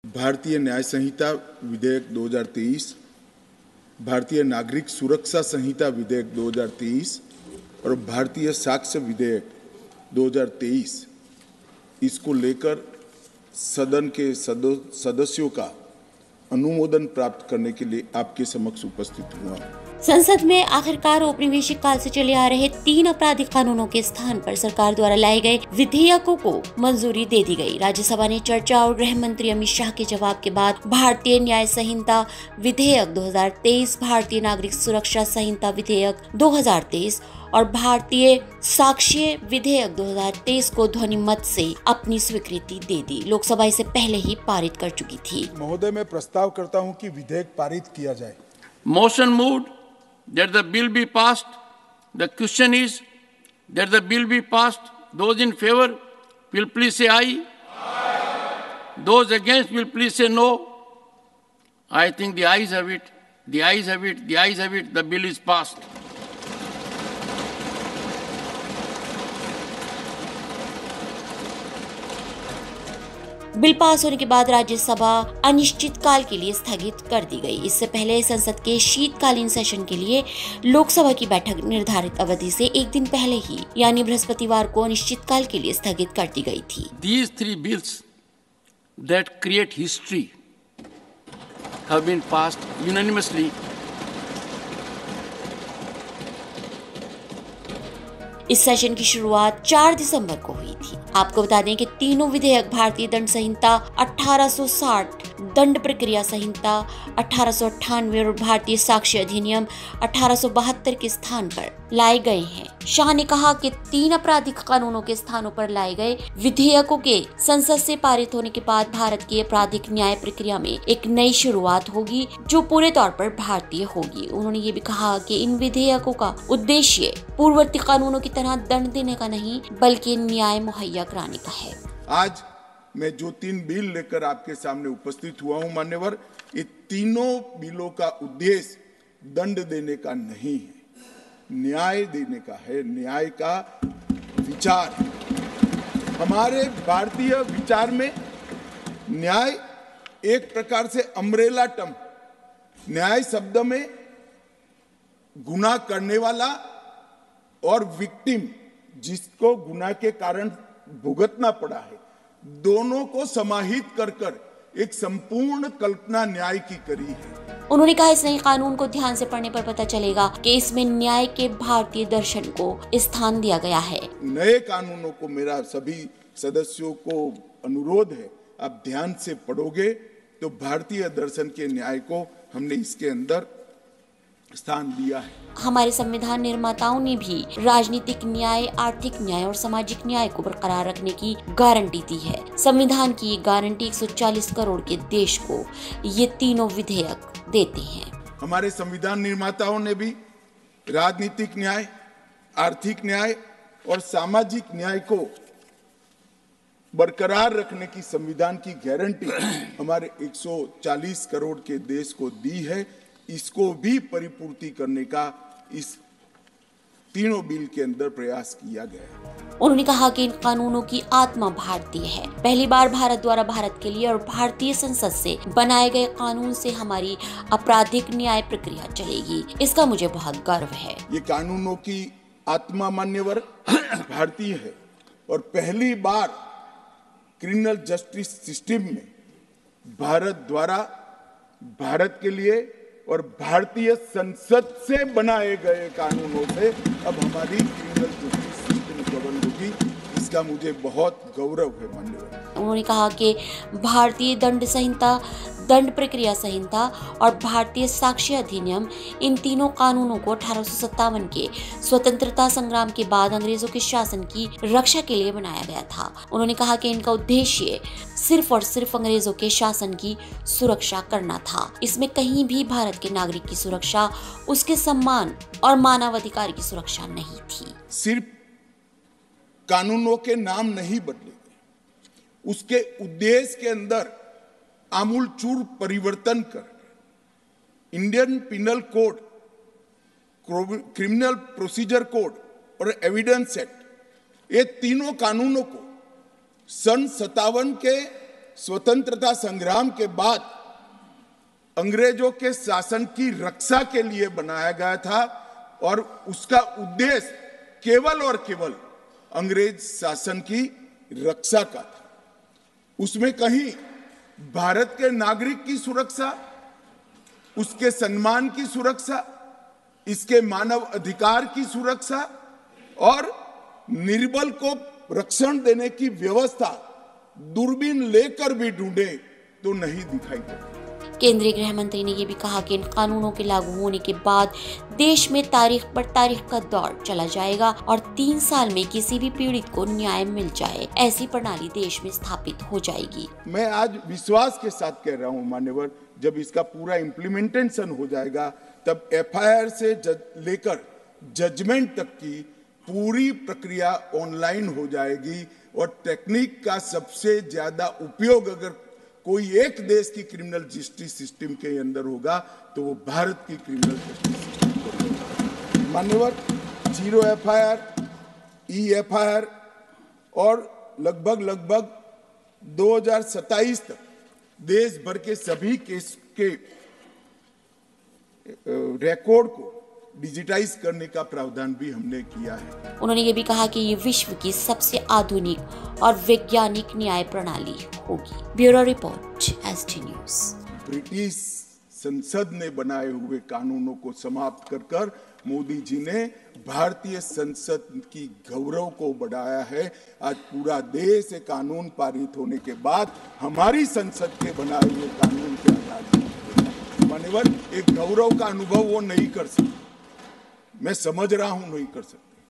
भारतीय न्याय संहिता विधेयक 2023, भारतीय नागरिक सुरक्षा संहिता विधेयक 2023 और भारतीय साक्ष्य विधेयक 2023 इसको लेकर सदन के सदस्यों का अनुमोदन प्राप्त करने के लिए आपके समक्ष उपस्थित हुआ। संसद में आखिरकार औपनिवेशिक काल से चले आ रहे 3 आपराधिक कानूनों के स्थान पर सरकार द्वारा लाए गए विधेयकों को मंजूरी दे दी गई। राज्यसभा ने चर्चा और गृह मंत्री अमित शाह के जवाब के बाद भारतीय न्याय संहिता विधेयक 2023, भारतीय नागरिक सुरक्षा संहिता विधेयक 2023 और भारतीय साक्ष्य विधेयक 2023 को ध्वनिमत से अपनी स्वीकृति दे दी। लोकसभा इसे पहले ही पारित कर चुकी थी। महोदय, मैं प्रस्ताव करता हूं कि विधेयक पारित किया जाए। Motion moved that the bill be passed. The question is that the bill be passed. Those in favor will please say aye. Aye. Those against will please say no. I think the ayes have it. The ayes have it. The ayes have it. The bill is passed. Bill pass होने के बाद राज्यसभा अनिश्चितकाल के लिए स्थगित कर दी गई। इससे पहले संसद के शीतकालीन सेशन के लिए लोकसभा की बैठक निर्धारित अवधि से एक दिन पहले ही यानी बृहस्पतिवार को अनिश्चितकाल के लिए स्थगित कर दी गई थी। These 3 bills that create history have been passed unanimously. इस सेशन की शुरुआत 4 दिसंबर को हुई थी। आपको बता दें कि तीनों विधेयक भारतीय दंड संहिता 1860, दंड प्रक्रिया संहिता 1898 और भारतीय साक्ष्य अधिनियम 1872 के स्थान पर लाए गए हैं। शाह ने कहा कि 3 आपराधिक कानूनों के स्थानों पर लाए गए विधेयकों के संसद से पारित होने के बाद भारत की आपराधिक न्याय प्रक्रिया में एक नई शुरुआत होगी जो पूरे तौर पर भारतीय होगी। उन्होंने ये भी कहा कि इन विधेयकों का उद्देश्य पूर्ववर्ती कानूनों की तरह दंड देने का नहीं बल्कि न्याय मुहैया कराने का है। आज मैं जो 3 बिल लेकर आपके सामने उपस्थित हुआ हूं मान्यवर, ये तीनों बिलों का उद्देश्य दंड देने का नहीं है, न्याय देने का है। न्याय का विचार, हमारे भारतीय विचार में न्याय एक प्रकार से अम्ब्रेला टर्म, न्याय शब्द में गुनाह करने वाला और विक्टिम जिसको गुनाह के कारण भुगतना पड़ा है, दोनों को समाहित कर एक संपूर्ण कल्पना न्याय की करी है। उन्होंने कहा इस नए कानून को ध्यान से पढ़ने पर पता चलेगा कि इसमें न्याय के भारतीय दर्शन को स्थान दिया गया है। नए कानूनों को मेरा सभी सदस्यों को अनुरोध है, आप ध्यान से पढ़ोगे तो भारतीय दर्शन के न्याय को हमने इसके अंदर स्थान दिया है। हमारे संविधान निर्माताओं ने भी राजनीतिक न्याय, आर्थिक न्याय और सामाजिक न्याय को बरकरार रखने की गारंटी दी है। संविधान की ये गारंटी 140 करोड़ के देश को ये तीनों विधेयक देते हैं। हमारे संविधान निर्माताओं ने भी राजनीतिक न्याय, आर्थिक न्याय और सामाजिक न्याय को बरकरार रखने की संविधान की गारंटी हमारे 140 करोड़ के देश को दी है। इसको भी परिपूर्ति करने का इस तीनों बिल के अंदर प्रयास किया गया है। उन्होंने कहा कि इन कानूनों की आत्मा भारतीय है। पहली बार भारत द्वारा भारत के लिए और भारतीय संसद से बनाए गए कानून से हमारी आपराधिक न्याय प्रक्रिया चलेगी, इसका मुझे बहुत गर्व है। ये कानूनों की आत्मा मान्यवर भारतीय है और पहली बार क्रिमिनल जस्टिस सिस्टम में भारत द्वारा भारत के लिए और भारतीय संसद से बनाए गए कानूनों से अब हमारी क्रिमिनल जस्टिस सिस्टम गवर्न होगी, इसका मुझे बहुत गौरव है माननीय। उन्होंने कहा कि भारतीय दंड संहिता, दंड प्रक्रिया संहिता और भारतीय साक्ष्य अधिनियम, इन तीनों कानूनों को 1857 के स्वतंत्रता संग्राम के बाद अंग्रेजों के शासन की रक्षा के लिए बनाया गया था। उन्होंने कहा कि इनका उद्देश्य सिर्फ और सिर्फ अंग्रेजों के शासन की सुरक्षा करना था। इसमें कहीं भी भारत के नागरिक की सुरक्षा, उसके सम्मान और मानवाधिकार की सुरक्षा नहीं थी। सिर्फ कानूनों के नाम नहीं बदले गए, उसके उद्देश्य के अंदर आमूलचूल परिवर्तन कर Indian penal code, criminal procedure code और एविडेंस एक्ट, ये तीनों कानूनों को सन 57 के स्वतंत्रता संग्राम के बाद अंग्रेजों के शासन की रक्षा के लिए बनाया गया था और उसका उद्देश्य केवल और केवल अंग्रेज शासन की रक्षा का था। उसमें कहीं भारत के नागरिक की सुरक्षा, उसके सम्मान की सुरक्षा, इसके मानव अधिकार की सुरक्षा और निर्बल को रक्षण देने की व्यवस्था दूरबीन लेकर भी ढूंढे तो नहीं दिखाई देती। केंद्रीय गृह मंत्री ने यह भी कहा कि इन कानूनों के लागू होने के बाद देश में तारीख पर तारीख का दौर चला जाएगा और 3 साल में किसी भी पीड़ित को न्याय मिल जाए, ऐसी प्रणाली देश में स्थापित हो जाएगी। मैं आज विश्वास के साथ कह रहा हूं मान्यवर, जब इसका पूरा इम्प्लीमेंटेशन हो जाएगा तब FIR से लेकर जजमेंट तक की पूरी प्रक्रिया ऑनलाइन हो जाएगी और टेक्निक का सबसे ज्यादा उपयोग अगर कोई एक देश की क्रिमिनल जस्टिस सिस्टम के अंदर होगा तो वो भारत की क्रिमिनल जस्टिस सिस्टम होगा। मान्यवर, 0 FIR, E-FIR और लगभग 2027 तक देश भर के सभी केस के रिकॉर्ड को डिजिटाइज करने का प्रावधान भी हमने किया है। उन्होंने ये भी कहा कि ये विश्व की सबसे आधुनिक और वैज्ञानिक न्याय प्रणाली होगी। Bureau report, ST news. British संसद ने बनाए हुए कानूनों को समाप्त कर मोदी जी ने भारतीय संसद की गौरव को बढ़ाया है। आज पूरा देश एक कानून पारित होने के बाद हमारी संसद के बनाए हुए कानून के आधार मान्यवर एक गौरव का अनुभव वो नहीं कर सकते। मैं समझ रहा हूं नहीं कर सकता।